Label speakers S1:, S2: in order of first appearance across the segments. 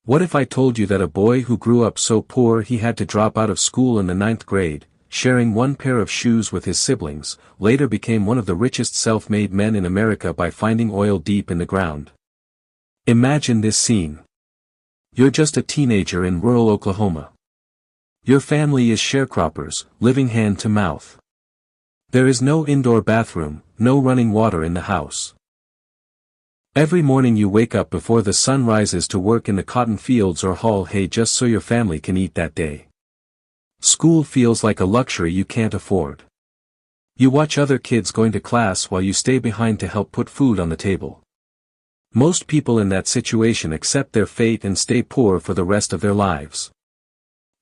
S1: What if I told you that a boy who grew up so poor he had to drop out of school in the ninth grade, sharing one pair of shoes with his siblings, later became one of the richest self-made men in America by finding oil deep in the ground? Imagine this scene. You're just a teenager in rural Oklahoma. Your family is sharecroppers, living hand to mouth. There is no indoor bathroom, no running water in the house. Every morning you wake up before the sun rises to work in the cotton fields or haul hay just so your family can eat that day. School feels like a luxury you can't afford. You watch other kids going to class while you stay behind to help put food on the table. Most people in that situation accept their fate and stay poor for the rest of their lives.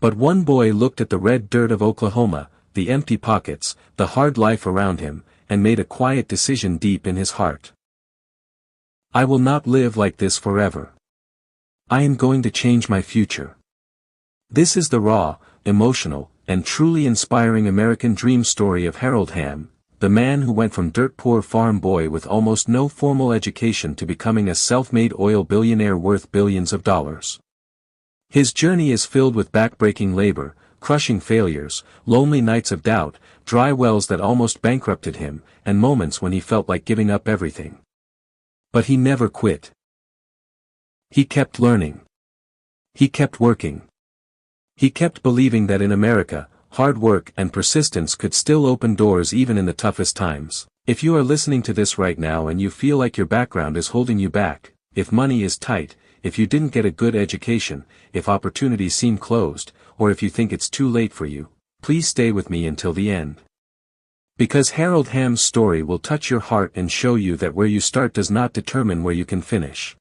S1: But one boy looked at the red dirt of Oklahoma, the empty pockets, the hard life around him, and made a quiet decision deep in his heart. I will not live like this forever. I am going to change my future. This is the raw, emotional, and truly inspiring American dream story of Harold Hamm, the man who went from dirt-poor farm boy with almost no formal education to becoming a self-made oil billionaire worth billions of dollars. His journey is filled with back-breaking labor, crushing failures, lonely nights of doubt, dry wells that almost bankrupted him, and moments when he felt like giving up everything. But he never quit. He kept learning. He kept working. He kept believing that in America, hard work and persistence could still open doors even in the toughest times. If you are listening to this right now and you feel like your background is holding you back, if money is tight, if you didn't get a good education, if opportunities seem closed, or if you think it's too late for you, please stay with me until the end. Because Harold Hamm's story will touch your heart and show you that where you start does not determine where you can finish.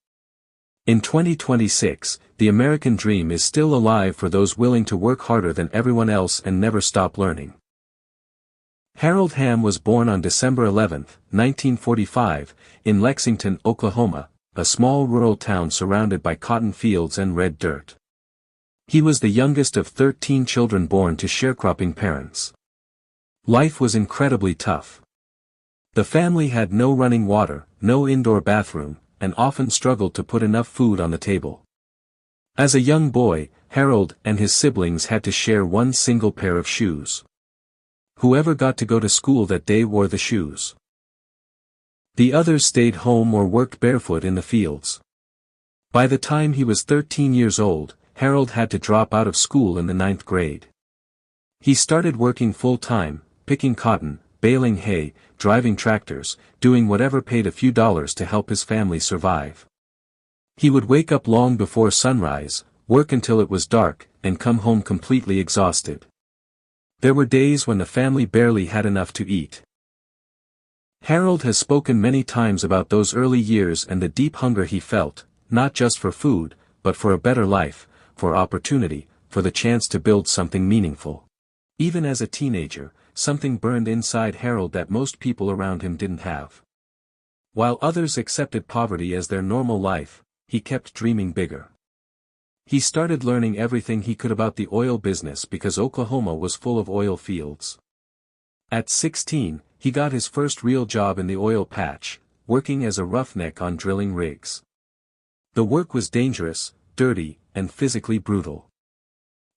S1: In 2026, the American dream is still alive for those willing to work harder than everyone else and never stop learning. Harold Hamm was born on December 11, 1945, in Lexington, Oklahoma, a small rural town surrounded by cotton fields and red dirt. He was the youngest of 13 children born to sharecropping parents. Life was incredibly tough. The family had no running water, no indoor bathroom, and often struggled to put enough food on the table. As a young boy, Harold and his siblings had to share one single pair of shoes. Whoever got to go to school that day wore the shoes. The others stayed home or worked barefoot in the fields. By the time he was 13 years old, Harold had to drop out of school in the ninth grade. He started working full-time, picking cotton, baling hay, driving tractors, doing whatever paid a few dollars to help his family survive. He would wake up long before sunrise, work until it was dark, and come home completely exhausted. There were days when the family barely had enough to eat. Harold has spoken many times about those early years and the deep hunger he felt, not just for food, but for a better life, for opportunity, for the chance to build something meaningful. Even as a teenager, something burned inside Harold that most people around him didn't have. While others accepted poverty as their normal life, he kept dreaming bigger. He started learning everything he could about the oil business because Oklahoma was full of oil fields. At 16, he got his first real job in the oil patch, working as a roughneck on drilling rigs. The work was dangerous, dirty, and physically brutal.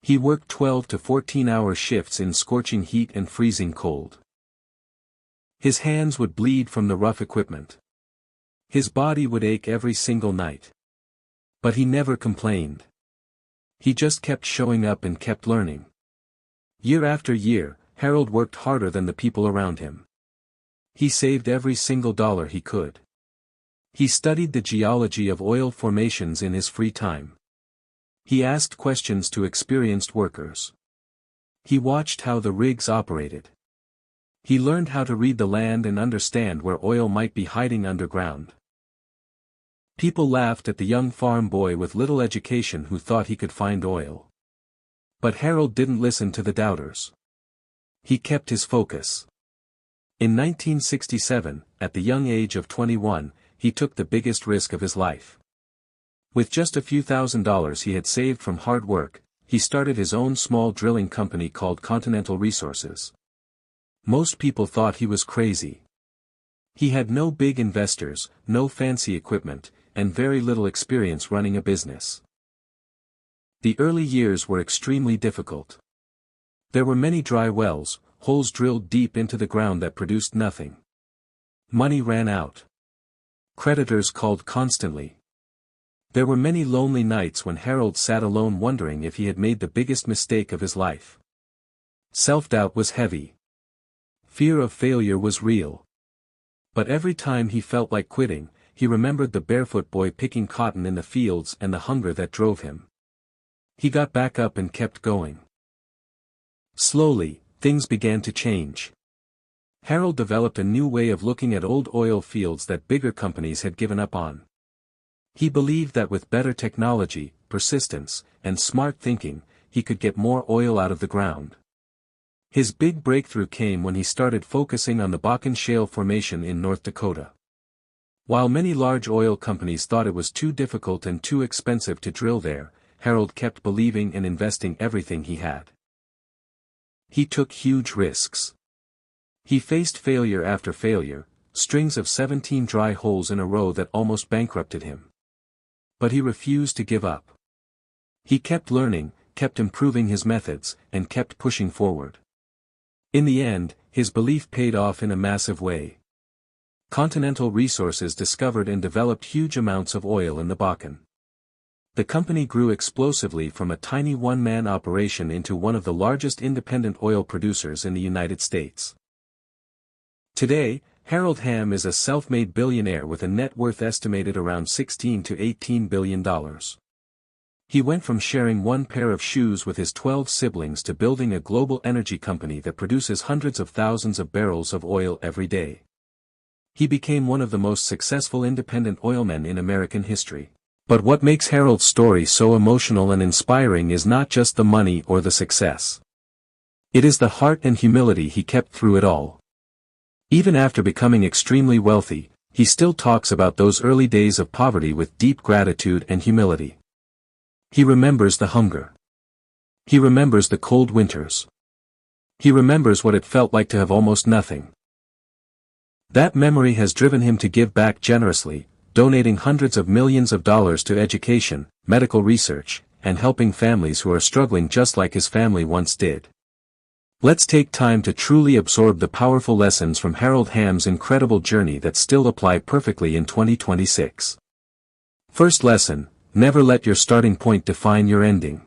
S1: He worked 12 to 14-hour shifts in scorching heat and freezing cold. His hands would bleed from the rough equipment. His body would ache every single night. But he never complained. He just kept showing up and kept learning. Year after year, Harold worked harder than the people around him. He saved every single dollar he could. He studied the geology of oil formations in his free time. He asked questions to experienced workers. He watched how the rigs operated. He learned how to read the land and understand where oil might be hiding underground. People laughed at the young farm boy with little education who thought he could find oil. But Harold didn't listen to the doubters. He kept his focus. In 1967, at the young age of 21, he took the biggest risk of his life. With just a few $1,000s he had saved from hard work, he started his own small drilling company called Continental Resources. Most people thought he was crazy. He had no big investors, no fancy equipment, and very little experience running a business. The early years were extremely difficult. There were many dry wells, holes drilled deep into the ground that produced nothing. Money ran out. Creditors called constantly. There were many lonely nights when Harold sat alone wondering if he had made the biggest mistake of his life. Self-doubt was heavy. Fear of failure was real. But every time he felt like quitting, he remembered the barefoot boy picking cotton in the fields and the hunger that drove him. He got back up and kept going. Slowly, things began to change. Harold developed a new way of looking at old oil fields that bigger companies had given up on. He believed that with better technology, persistence, and smart thinking, he could get more oil out of the ground. His big breakthrough came when he started focusing on the Bakken Shale formation in North Dakota. While many large oil companies thought it was too difficult and too expensive to drill there, Harold kept believing and investing everything he had. He took huge risks. He faced failure after failure, strings of 17 dry holes in a row that almost bankrupted him. But he refused to give up. He kept learning, kept improving his methods, and kept pushing forward. In the end, his belief paid off in a massive way. Continental Resources discovered and developed huge amounts of oil in the Bakken. The company grew explosively from a tiny one-man operation into one of the largest independent oil producers in the United States. Today, Harold Hamm is a self-made billionaire with a net worth estimated around $16 to $18 billion. He went from sharing one pair of shoes with his 12 siblings to building a global energy company that produces hundreds of thousands of barrels of oil every day. He became one of the most successful independent oilmen in American history. But what makes Harold's story so emotional and inspiring is not just the money or the success. It is the heart and humility he kept through it all. Even after becoming extremely wealthy, he still talks about those early days of poverty with deep gratitude and humility. He remembers the hunger. He remembers the cold winters. He remembers what it felt like to have almost nothing. That memory has driven him to give back generously, donating hundreds of millions of dollars to education, medical research, and helping families who are struggling just like his family once did. Let's take time to truly absorb the powerful lessons from Harold Hamm's incredible journey that still apply perfectly in 2026. First lesson: never let your starting point define your ending.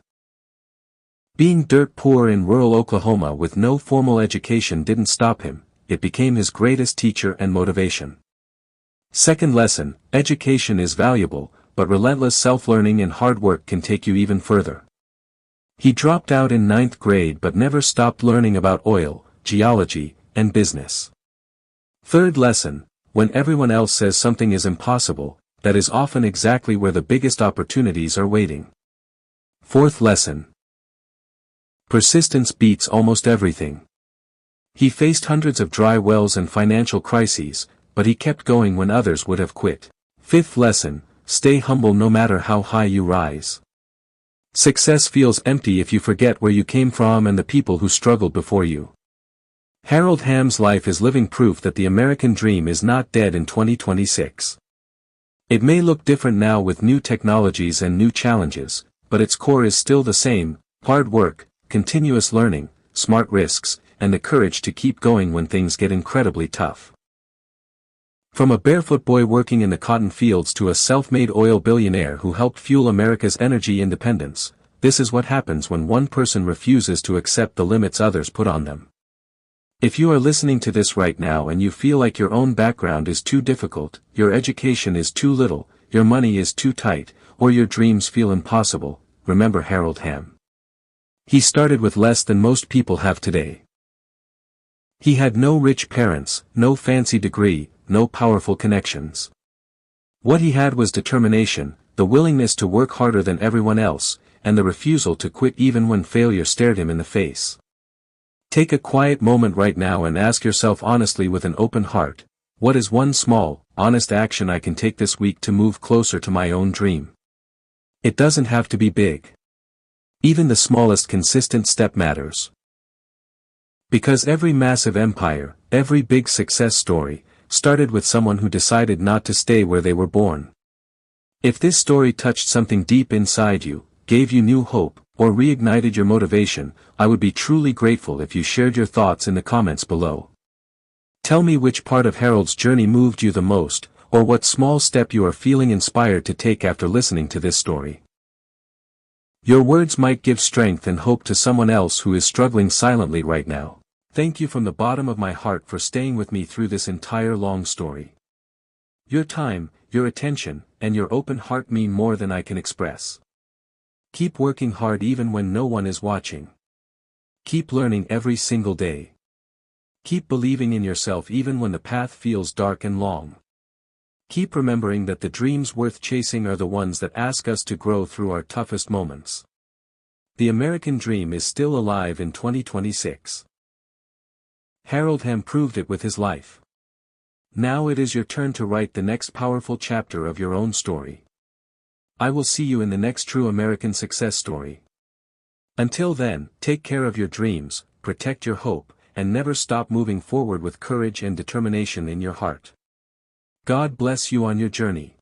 S1: Being dirt poor in rural Oklahoma with no formal education didn't stop him, it became his greatest teacher and motivation. Second lesson: education is valuable, but relentless self-learning and hard work can take you even further. He dropped out in 9th grade but never stopped learning about oil, geology, and business. Third lesson: when everyone else says something is impossible, that is often exactly where the biggest opportunities are waiting. Fourth lesson: persistence beats almost everything. He faced hundreds of dry wells and financial crises, but he kept going when others would have quit. Fifth lesson: stay humble no matter how high you rise. Success feels empty if you forget where you came from and the people who struggled before you. Harold Hamm's life is living proof that the American dream is not dead in 2026. It may look different now with new technologies and new challenges, but its core is still the same: hard work, continuous learning, smart risks, and the courage to keep going when things get incredibly tough. From a barefoot boy working in the cotton fields to a self-made oil billionaire who helped fuel America's energy independence, this is what happens when one person refuses to accept the limits others put on them. If you are listening to this right now and you feel like your own background is too difficult, your education is too little, your money is too tight, or your dreams feel impossible, remember Harold Hamm. He started with less than most people have today. He had no rich parents, no fancy degree, no powerful connections. What he had was determination, the willingness to work harder than everyone else, and the refusal to quit even when failure stared him in the face. Take a quiet moment right now and ask yourself honestly with an open heart, what is one small, honest action I can take this week to move closer to my own dream? It doesn't have to be big. Even the smallest consistent step matters. Because every massive empire, every big success story, started with someone who decided not to stay where they were born. If this story touched something deep inside you, gave you new hope, or reignited your motivation, I would be truly grateful if you shared your thoughts in the comments below. Tell me which part of Harold's journey moved you the most, or what small step you are feeling inspired to take after listening to this story. Your words might give strength and hope to someone else who is struggling silently right now. Thank you from the bottom of my heart for staying with me through this entire long story. Your time, your attention, and your open heart mean more than I can express. Keep working hard even when no one is watching. Keep learning every single day. Keep believing in yourself even when the path feels dark and long. Keep remembering that the dreams worth chasing are the ones that ask us to grow through our toughest moments. The American dream is still alive in 2026. Harold Hamm proved it with his life. Now it is your turn to write the next powerful chapter of your own story. I will see you in the next true American success story. Until then, take care of your dreams, protect your hope, and never stop moving forward with courage and determination in your heart. God bless you on your journey.